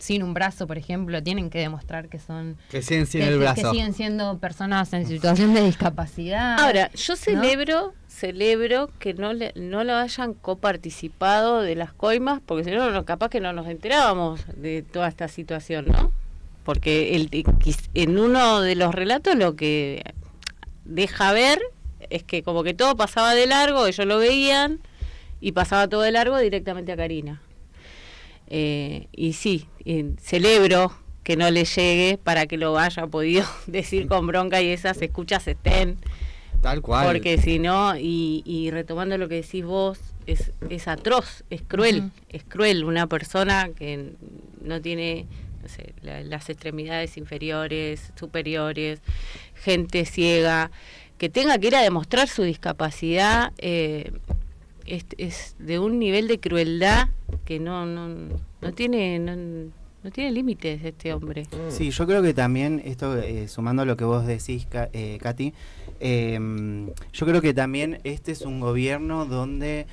sin un brazo, por ejemplo, tienen que demostrar que siguen sin el brazo, que siguen siendo personas en situación de discapacidad. Ahora, yo celebro que no lo hayan coparticipado de las coimas, porque si no, capaz que no nos enterábamos de toda esta situación, ¿no? Porque en uno de los relatos lo que deja ver es que como que todo pasaba de largo, ellos lo veían, y pasaba todo de largo directamente a Karina. Y sí, celebro que no le llegue, para que lo haya podido decir con bronca y esas escuchas estén. Tal cual. Porque si no, y retomando lo que decís vos, es atroz, es cruel. Es cruel una persona que no tiene las extremidades inferiores, superiores, gente ciega, que tenga que ir a demostrar su discapacidad, es de un nivel de crueldad que no tiene límites este hombre. Sí, yo creo que también esto, sumando a lo que vos decís, Katy, yo creo que también este es un gobierno donde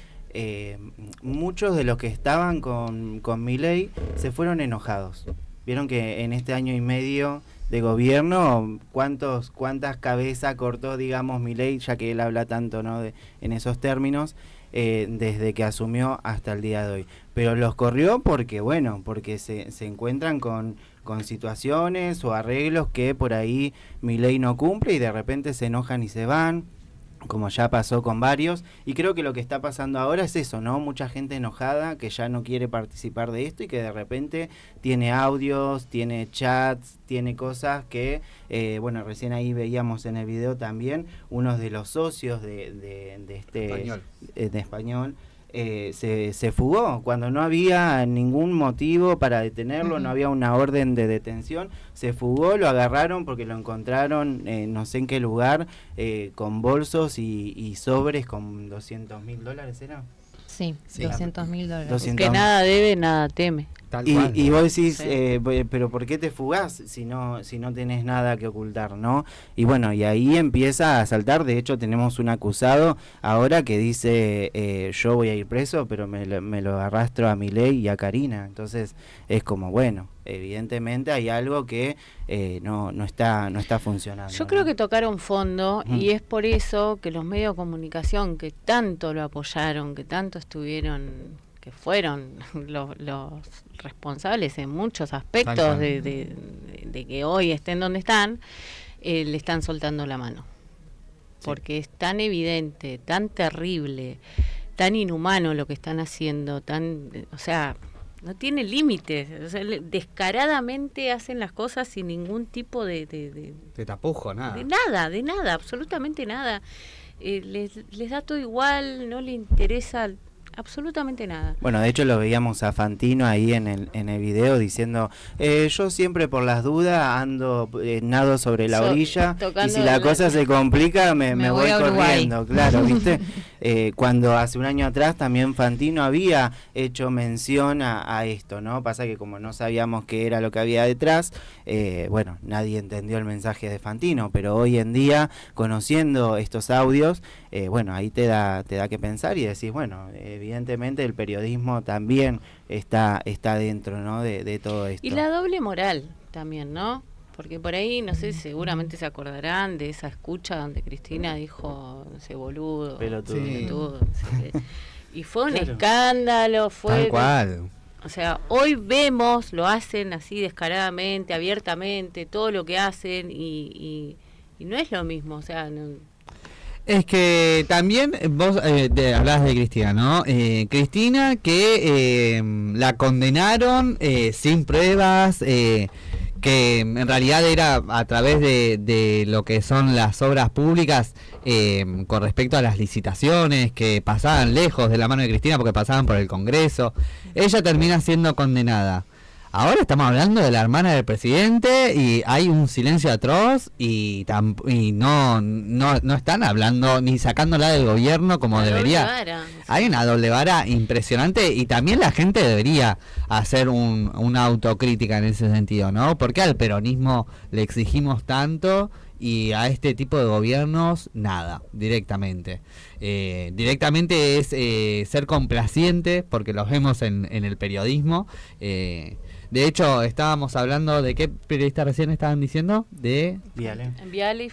muchos de los que estaban con Milei se fueron enojados. Vieron que en este año y medio de gobierno, cuántas cabezas cortó, digamos, Milei, ya que él habla tanto, ¿no?, en esos términos, desde que asumió hasta el día de hoy. Pero los corrió porque se encuentran con situaciones o arreglos que por ahí Milei no cumple y de repente se enojan y se van, como ya pasó con varios, y creo que lo que está pasando ahora es eso, ¿no? Mucha gente enojada que ya no quiere participar de esto y que de repente tiene audios, tiene chats, tiene cosas que, recién ahí veíamos en el video también, unos de los socios de Español, se fugó cuando no había ningún motivo para detenerlo, no había una orden de detención, se fugó, lo agarraron porque lo encontraron no sé en qué lugar, con bolsos y sobres con $200.000, ¿era? Sí, $200.000. Que nada debe, nada teme. Y vos decís, pero ¿por qué te fugás si no tenés nada que ocultar, no? Y bueno, y ahí empieza a saltar. De hecho, tenemos un acusado ahora que dice, yo voy a ir preso, pero me lo arrastro a Milei y a Karina. Entonces, es como, bueno, evidentemente hay algo que no está funcionando. Yo creo que tocaron fondo y es por eso que los medios de comunicación que tanto lo apoyaron, que tanto estuvieron, que fueron los responsables en muchos aspectos de que hoy estén donde están, le están soltando la mano. Porque es tan evidente, tan terrible, tan inhumano lo que están haciendo, no tiene límites, descaradamente hacen las cosas sin ningún tipo de tapujo, nada. De nada, absolutamente nada. Les da todo igual, no le interesa absolutamente nada. Bueno, de hecho lo veíamos a Fantino ahí en el video diciendo, yo siempre por las dudas nado sobre la orilla y si la cosa se complica me voy corriendo, claro, ¿viste? Cuando hace un año atrás también Fantino había hecho mención a esto, ¿no? Pasa que como no sabíamos qué era lo que había detrás, nadie entendió el mensaje de Fantino, pero hoy en día, conociendo estos audios, ahí te da que pensar y decís, evidentemente el periodismo también está dentro, ¿no?, de todo esto. Y la doble moral también, ¿no? Porque por ahí, no sé, seguramente se acordarán de esa escucha donde Cristina dijo, ese boludo, pelotudo, no sé qué. Y fue un escándalo, Tal cual. O sea, hoy vemos, lo hacen así descaradamente, abiertamente, todo lo que hacen y no es lo mismo, o sea... Es que también vos hablabas de Cristina, ¿no? Cristina que la condenaron sin pruebas, que en realidad era a través de lo que son las obras públicas con respecto a las licitaciones que pasaban lejos de la mano de Cristina porque pasaban por el Congreso. Ella termina siendo condenada. Ahora estamos hablando de la hermana del presidente y hay un silencio atroz y no están hablando ni sacándola del gobierno como debería. Hay una doble vara impresionante y también la gente debería hacer una autocrítica en ese sentido, ¿no? Porque al peronismo le exigimos tanto y a este tipo de gobiernos nada, directamente. Directamente es ser complaciente porque los vemos en el periodismo. De hecho, estábamos hablando de qué periodista recién estaban diciendo, de Viale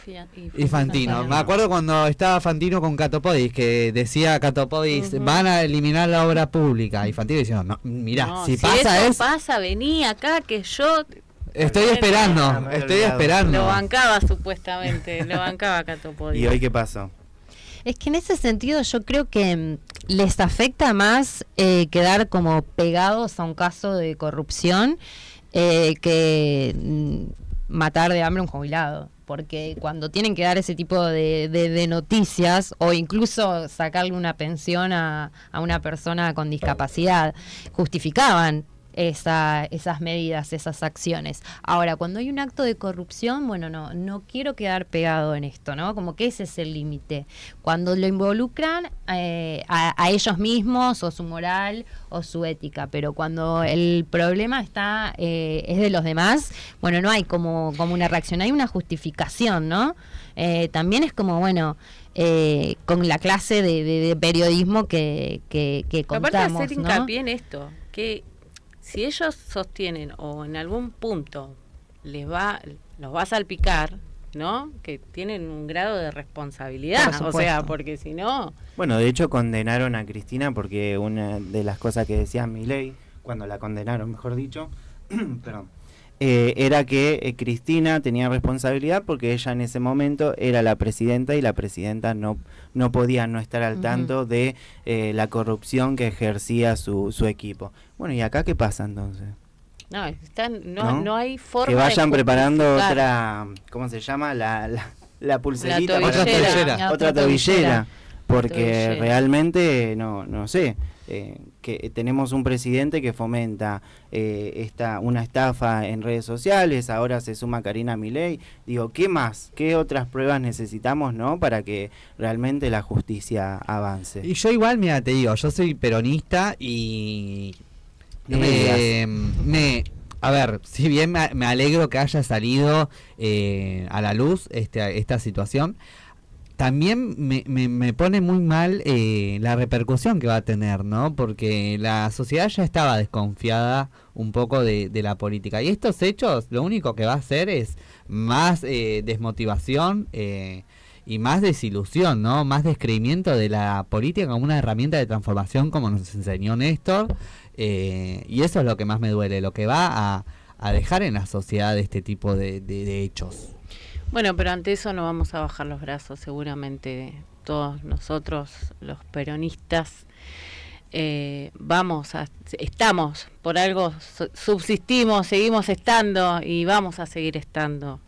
y Fantino. Me acuerdo cuando estaba Fantino con Catopodis, que decía Catopodis, van a eliminar la obra pública, y Fantino diciendo, no, mirá, si pasa eso pasa, vení acá que yo... Estoy esperando. Lo bancaba supuestamente, lo bancaba Catopodis. ¿Y hoy qué pasó? Es que en ese sentido yo creo que les afecta más quedar como pegados a un caso de corrupción que matar de hambre a un jubilado. Porque cuando tienen que dar ese tipo de noticias o incluso sacarle una pensión a una persona con discapacidad, justificaban esas medidas, esas acciones. Ahora, cuando hay un acto de corrupción, bueno, no quiero quedar pegado en esto, ¿no? Como que ese es el límite. Cuando lo involucran a ellos mismos, o su moral, o su ética, pero cuando el problema está es de los demás, bueno, no hay como una reacción, hay una justificación, ¿no? También es como, bueno, con la clase de periodismo que contamos, aparte hacer ¿no? hincapié en esto, que si ellos sostienen o en algún punto los va a salpicar, ¿no? Que tienen un grado de responsabilidad, o sea, porque si no... Bueno, de hecho condenaron a Cristina porque una de las cosas que decía Milei, cuando la condenaron, mejor dicho, perdón, era que Cristina tenía responsabilidad porque ella en ese momento era la presidenta y la presidenta no podía no estar al tanto de la corrupción que ejercía su equipo. Bueno, ¿y acá qué pasa entonces? No hay forma que vayan de preparando otra, ¿cómo se llama? La pulserita, otra tobillera, porque realmente no sé. Que tenemos un presidente que fomenta una estafa en redes sociales, ahora se suma Karina Milei. Digo, ¿qué más? ¿Qué otras pruebas necesitamos, no, para que realmente la justicia avance? Y yo igual, mira, te digo, yo soy peronista y no me a ver, si bien me alegro que haya salido a la luz esta situación, también me pone muy mal la repercusión que va a tener, ¿no? Porque la sociedad ya estaba desconfiada un poco de la política. Y estos hechos lo único que va a hacer es más desmotivación y más desilusión, ¿no? Más descreimiento de la política como una herramienta de transformación, como nos enseñó Néstor. Y eso es lo que más me duele, lo que va a dejar en la sociedad este tipo de hechos. Bueno, pero ante eso no vamos a bajar los brazos, seguramente todos nosotros, los peronistas, estamos, por algo subsistimos, seguimos estando y vamos a seguir estando.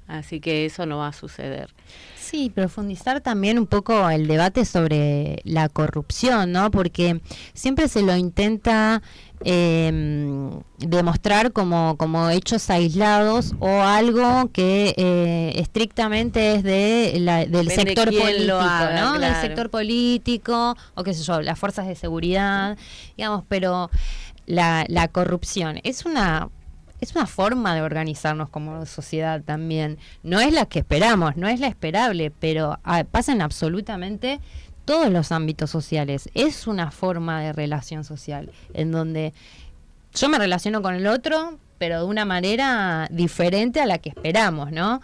Así que eso no va a suceder. Sí, profundizar también un poco el debate sobre la corrupción, ¿no? Porque siempre se lo intenta demostrar como hechos aislados o algo que estrictamente es del sector político, ¿no? Claro. Del sector político o qué sé yo, las fuerzas de seguridad, digamos, pero la corrupción es una forma de organizarnos como sociedad también. No es la que esperamos, no es la esperable, pero pasa en absolutamente todos los ámbitos sociales. Es una forma de relación social en donde yo me relaciono con el otro, pero de una manera diferente a la que esperamos, ¿no?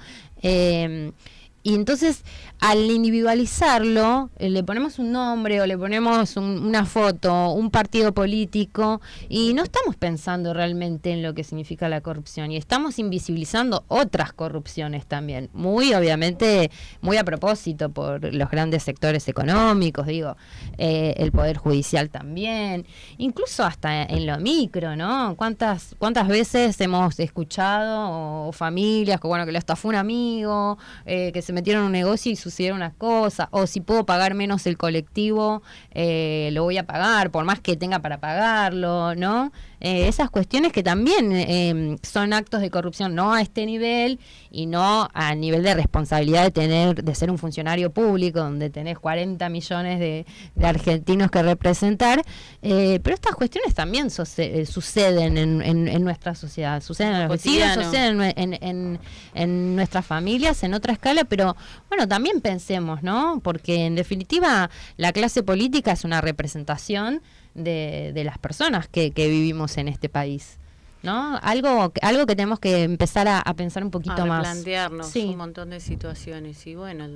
Y entonces, al individualizarlo, le ponemos un nombre o le ponemos una foto, un partido político, y no estamos pensando realmente en lo que significa la corrupción. Y estamos invisibilizando otras corrupciones también. Obviamente, muy a propósito por los grandes sectores económicos, digo, el Poder Judicial también, incluso hasta en lo micro, ¿no? ¿Cuántas veces hemos escuchado o familias que lo estafó un amigo, que se metieron en un negocio y sucedieron unas cosas, o si puedo pagar menos el colectivo, lo voy a pagar, por más que tenga para pagarlo, ¿no? Esas cuestiones que también son actos de corrupción, no a este nivel y no a nivel de responsabilidad de ser un funcionario público donde tenés 40 millones de argentinos que representar, pero estas cuestiones también suceden en nuestra sociedad, suceden en los vecinos, suceden en nuestras familias, en otra escala, pero bueno, también pensemos, ¿no? Porque en definitiva la clase política es una representación de las personas que vivimos en este país, ¿no? Algo que tenemos que empezar a pensar un poquito más. A replantearnos un montón de situaciones. Y bueno,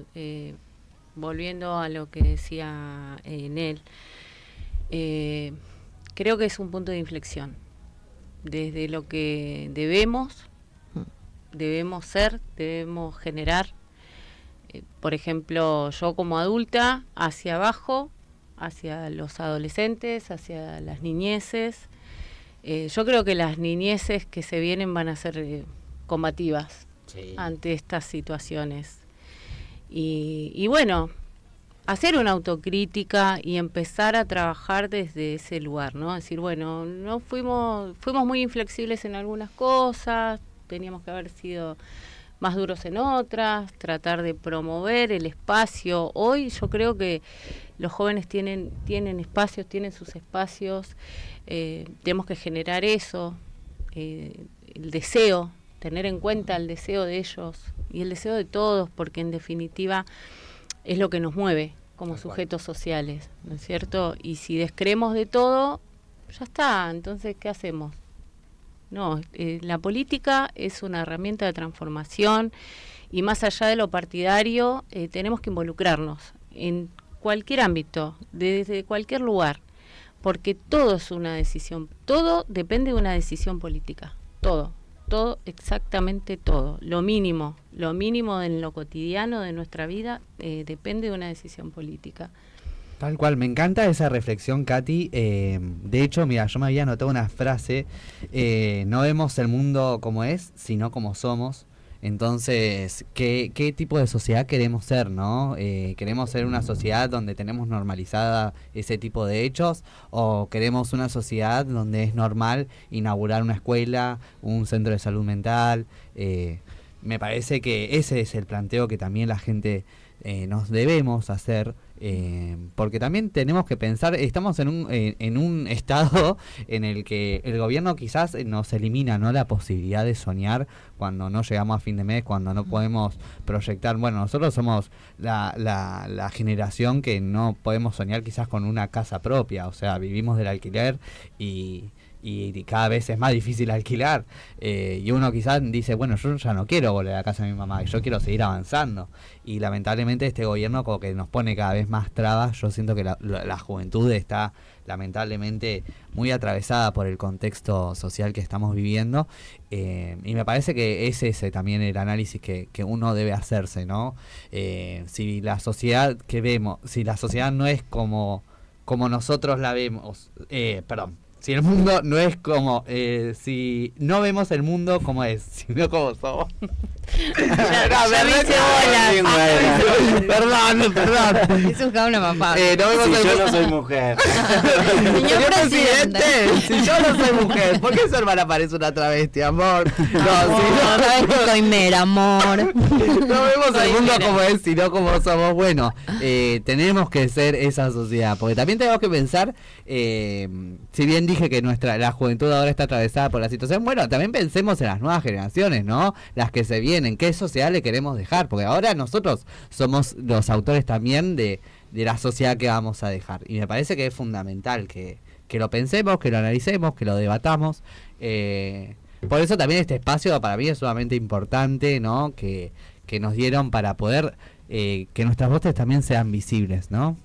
volviendo a lo que decía Nel, creo que es un punto de inflexión. Desde lo que debemos ser, debemos generar. Por ejemplo, yo como adulta, hacia abajo, hacia los adolescentes, hacia las niñeces. Yo creo que las niñeces que se vienen van a ser combativas ante estas situaciones. Y bueno, hacer una autocrítica y empezar a trabajar desde ese lugar, ¿no? Decir, bueno, no fuimos muy inflexibles en algunas cosas, teníamos que haber sido más duros en otras, tratar de promover el espacio. Hoy yo creo que los jóvenes tienen espacios, tienen sus espacios, tenemos que generar eso, el deseo, tener en cuenta el deseo de ellos y el deseo de todos, porque en definitiva es lo que nos mueve como sujetos sociales, ¿no es cierto? Y si descreemos de todo, ya está, entonces, ¿qué hacemos? No, la política es una herramienta de transformación y más allá de lo partidario, tenemos que involucrarnos en cualquier ámbito, desde cualquier lugar, porque todo es una decisión, todo depende de una decisión política, todo, exactamente todo, lo mínimo en lo cotidiano de nuestra vida depende de una decisión política. Tal cual, me encanta esa reflexión, Katy. De hecho, mira, yo me había anotado una frase, no vemos el mundo como es, sino como somos. Entonces, ¿qué tipo de sociedad queremos ser, no? ¿Queremos ser una sociedad donde tenemos normalizada ese tipo de hechos? ¿O queremos una sociedad donde es normal inaugurar una escuela, un centro de salud mental? Me parece que ese es el planteo que también la gente nos debemos hacer, porque también tenemos que pensar, estamos en un estado en el que el gobierno quizás nos elimina, ¿no?, la posibilidad de soñar cuando no llegamos a fin de mes, cuando no podemos proyectar. Bueno, nosotros somos la generación que no podemos soñar quizás con una casa propia, o sea, vivimos del alquiler y cada vez es más difícil alquilar, y uno quizás dice, bueno, yo ya no quiero volver a la casa de mi mamá, yo quiero seguir avanzando, y lamentablemente este gobierno como que nos pone cada vez más trabas. Yo siento que la juventud está lamentablemente muy atravesada por el contexto social que estamos viviendo, y me parece que es ese también el análisis que uno debe hacerse, ¿no? Si la sociedad que vemos, si la sociedad no es como nosotros la vemos, si el mundo no es como, si no vemos el mundo como es, sino como somos. Perdón. Es un cabrón papá. No vemos si yo no soy mujer. Señor presidente, si yo no soy mujer, ¿por qué su hermana parece una travesti, amor? No, soy mera, amor. No vemos el mundo como es, sino como somos. Bueno, tenemos que ser esa sociedad, porque también tenemos que pensar, si bien dije que la juventud ahora está atravesada por la situación, bueno, también pensemos en las nuevas generaciones, ¿no? Las que se vienen, qué sociedad le queremos dejar, porque ahora nosotros somos los autores también de la sociedad que vamos a dejar, y me parece que es fundamental que lo pensemos, que lo analicemos, que lo debatamos. Por eso también este espacio para mí es sumamente importante, ¿no? Que nos dieron para poder que nuestras voces también sean visibles, ¿no?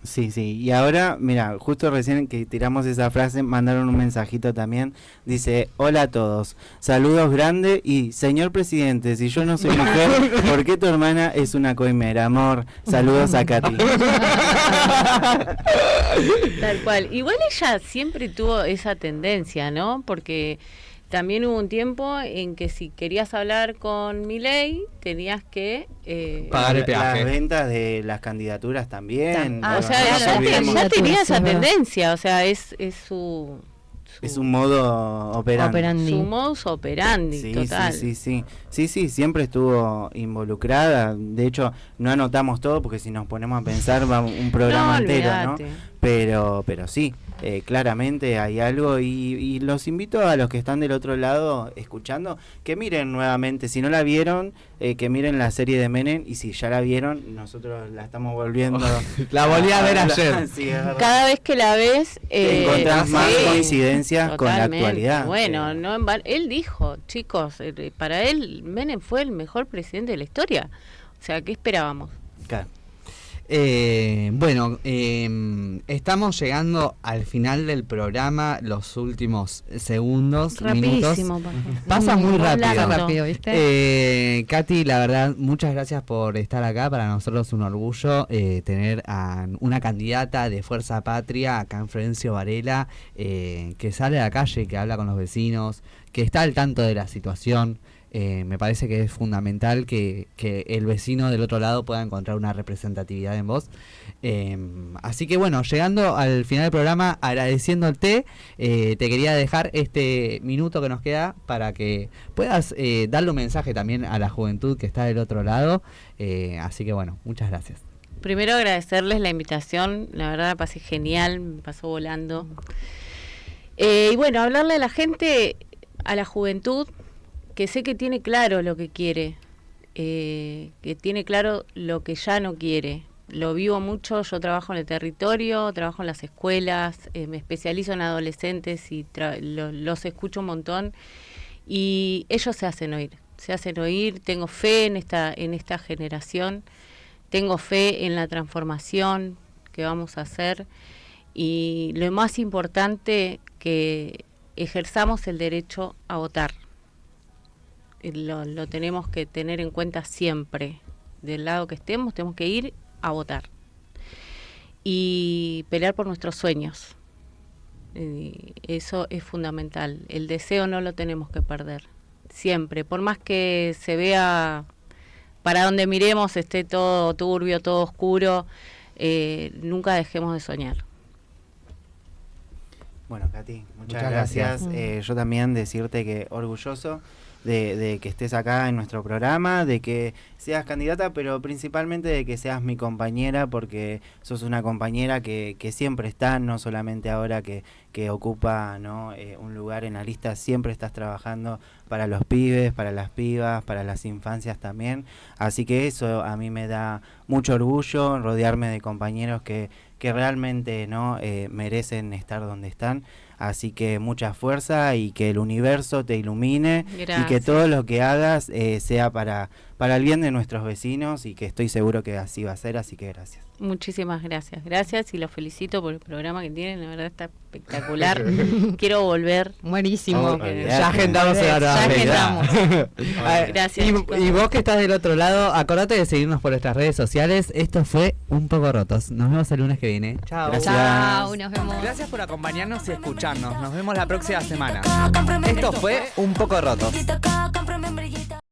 Sí, y ahora, mira, justo recién que tiramos esa frase, mandaron un mensajito también, dice, hola a todos, saludos grandes y, señor presidente, si yo no soy mujer, ¿por qué tu hermana es una coimera, amor? Saludos a Katy. Tal cual, igual ella siempre tuvo esa tendencia, ¿no? Porque también hubo un tiempo en que si querías hablar con Milei tenías que pagar el peaje. Las ventas de las candidaturas también. O sea, ya tenía esa tendencia, o sea, es su es un modo operandi. Su modus operandi, sí, total. Sí, siempre estuvo involucrada. De hecho, no anotamos todo porque si nos ponemos a pensar va un programa entero, ¿no? Pero sí, claramente hay algo y los invito a los que están del otro lado escuchando que miren nuevamente, si no la vieron, que miren la serie de Menem, y si ya la vieron, nosotros la estamos volviendo. La volví a ver ayer. Sí, cada vez que la ves encontrás más coincidencias con la actualidad. Bueno, él dijo, chicos, para él Menem fue el mejor presidente de la historia. O sea, ¿qué esperábamos? Claro. Bueno, estamos llegando al final del programa, los últimos segundos, Rapidísimo, minutos. Pasa muy rápido. ¿viste? Katy, la verdad, muchas gracias por estar acá. Para nosotros es un orgullo tener a una candidata de Fuerza Patria, acá en Florencio Varela, que sale a la calle, que habla con los vecinos, que está al tanto de la situación. me parece que es fundamental que el vecino del otro lado pueda encontrar una representatividad en vos. Así que bueno, llegando al final del programa, agradeciéndote, te quería dejar este minuto que nos queda para que puedas darle un mensaje también a la juventud que está del otro lado. Así que bueno, muchas gracias. Primero agradecerles la invitación, la verdad me pasé genial, me pasó volando. Y bueno, hablarle a la gente, a la juventud, que sé que tiene claro lo que quiere, que tiene claro lo que ya no quiere. Lo vivo mucho, yo trabajo en el territorio, trabajo en las escuelas, me especializo en adolescentes y los escucho un montón y ellos se hacen oír, tengo fe en esta generación, tengo fe en la transformación que vamos a hacer y lo más importante, que ejerzamos el derecho a votar. Lo tenemos que tener en cuenta siempre, del lado que estemos, tenemos que ir a votar y pelear por nuestros sueños. Eso es fundamental. El deseo no lo tenemos que perder siempre, por más que se vea para donde miremos esté todo turbio, todo oscuro, nunca dejemos de soñar. Bueno, Katy, muchas gracias. Yo también decirte que orgulloso de que estés acá en nuestro programa, de que seas candidata, pero principalmente de que seas mi compañera, porque sos una compañera que siempre está, no solamente ahora que ocupa, ¿no? Un lugar en la lista, siempre estás trabajando para los pibes, para las pibas, para las infancias también, así que eso a mí me da mucho orgullo, rodearme de compañeros que realmente, ¿no? Merecen estar donde están. Así que mucha fuerza y que el universo te ilumine. Gracias. Y que todo lo que hagas sea para el bien de nuestros vecinos, y que estoy seguro que así va a ser, así que gracias. Muchísimas gracias. Gracias y los felicito por el programa que tienen, la verdad está espectacular. Quiero volver. Buenísimo. Ya agendamos ahora. Ya agendamos. Gracias. Y vos que estás del otro lado, acordate de seguirnos por nuestras redes sociales. Esto fue Un Poco Rotos. Nos vemos el lunes que viene. Chao. Chao, nos vemos. Gracias por acompañarnos y escucharnos. Nos vemos la próxima semana. Esto fue Un Poco Rotos.